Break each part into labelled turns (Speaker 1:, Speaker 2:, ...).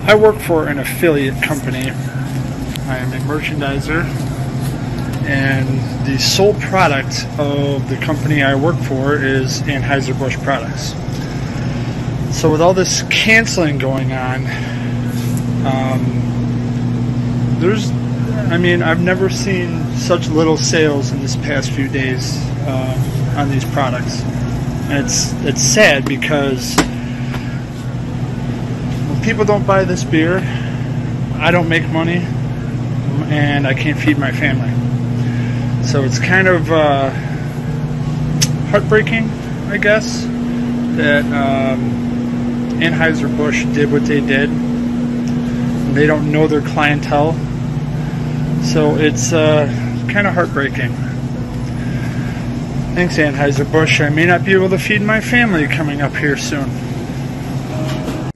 Speaker 1: I work for an affiliate company. I am a merchandiser, and the sole product of the company I work for is Anheuser-Busch products. So with all this canceling going on, I've never seen such little sales in this past few days on these products. And it's sad because when people don't buy this beer, I don't make money, and I can't feed my family. So it's kind of heartbreaking, I guess, that Anheuser-Busch did what they did. They don't know their clientele, so it's kind of heartbreaking. Thanks, Anheuser-Busch. I may not be able to feed my family coming up here soon.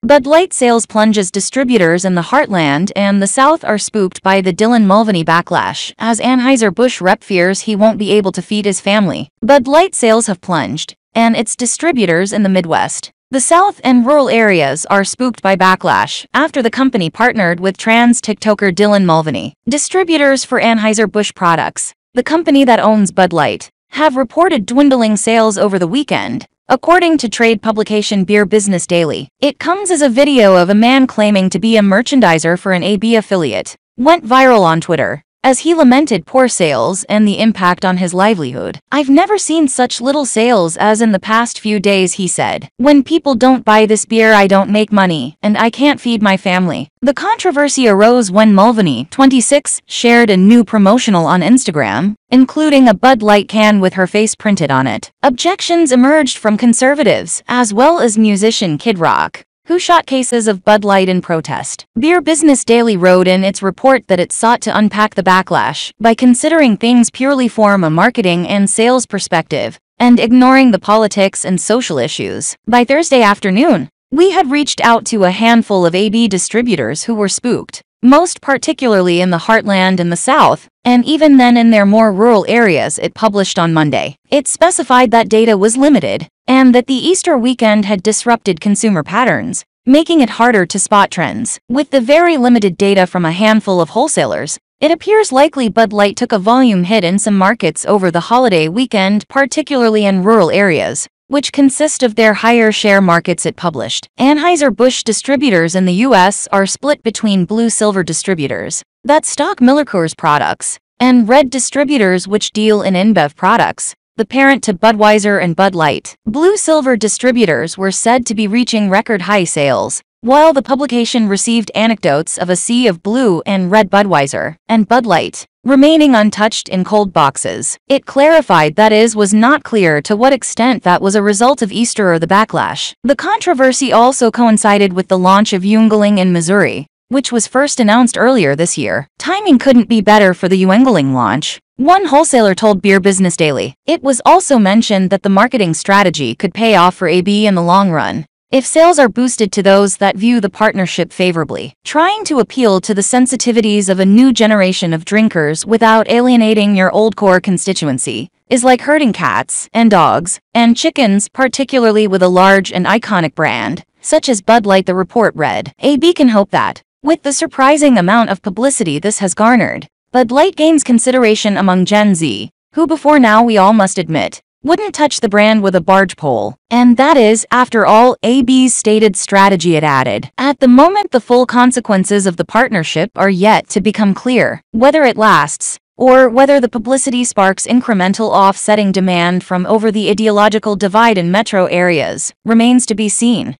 Speaker 2: Bud Light sales plunges. Distributors in the Heartland and the South are spooked by the Dylan Mulvaney backlash, as Anheuser-Busch rep fears he won't be able to feed his family. Bud Light sales have plunged, and its distributors in the Midwest, the South, and rural areas are spooked by backlash after the company partnered with trans TikToker Dylan Mulvaney. Distributors for Anheuser-Busch products, the company that owns Bud Light, have reported dwindling sales over the weekend, according to trade publication Beer Business Daily. It comes as a video of a man claiming to be a merchandiser for an AB affiliate went viral on Twitter, as he lamented poor sales and the impact on his livelihood. "I've never seen such little sales as in the past few days," he said. "When people don't buy this beer, I don't make money, and I can't feed my family." The controversy arose when Mulvaney, 26, shared a new promotional on Instagram, including a Bud Light can with her face printed on it. Objections emerged from conservatives, as well as musician Kid Rock, who shot cases of Bud Light in protest. Beer Business Daily wrote in its report that it sought to unpack the backlash by considering things purely from a marketing and sales perspective, and ignoring the politics and social issues. By Thursday afternoon, we had reached out to a handful of AB distributors who were spooked, most particularly in the Heartland and the South, and even then in their more rural areas, it published on Monday. It specified that data was limited, and that the Easter weekend had disrupted consumer patterns, making it harder to spot trends. With the very limited data from a handful of wholesalers, it appears likely Bud Light took a volume hit in some markets over the holiday weekend, particularly in rural areas, which consist of their higher share markets, it published. Anheuser-Busch distributors in the U.S. are split between blue-silver distributors that stock MillerCoors products, and red distributors which deal in InBev products, the parent to Budweiser and Bud Light. Blue-silver distributors were said to be reaching record-high sales, while the publication received anecdotes of a sea of blue and red Budweiser and Bud Light remaining untouched in cold boxes. It clarified that it was not clear to what extent that was a result of Easter or the backlash. The controversy also coincided with the launch of Yuengling in Missouri, which was first announced earlier this year. Timing couldn't be better for the Yuengling launch, one wholesaler told Beer Business Daily. It was also mentioned that the marketing strategy could pay off for AB in the long run, if sales are boosted to those that view the partnership favorably. Trying to appeal to the sensitivities of a new generation of drinkers without alienating your old core constituency is like herding cats and dogs and chickens, particularly with a large and iconic brand such as Bud Light, the report read. AB can hope that, with the surprising amount of publicity this has garnered, Bud Light gains consideration among Gen Z, who before now, we all must admit, wouldn't touch the brand with a barge pole. And that is, after all, AB's stated strategy, it added. At the moment, the full consequences of the partnership are yet to become clear. Whether it lasts, or whether the publicity sparks incremental offsetting demand from over the ideological divide in metro areas, remains to be seen.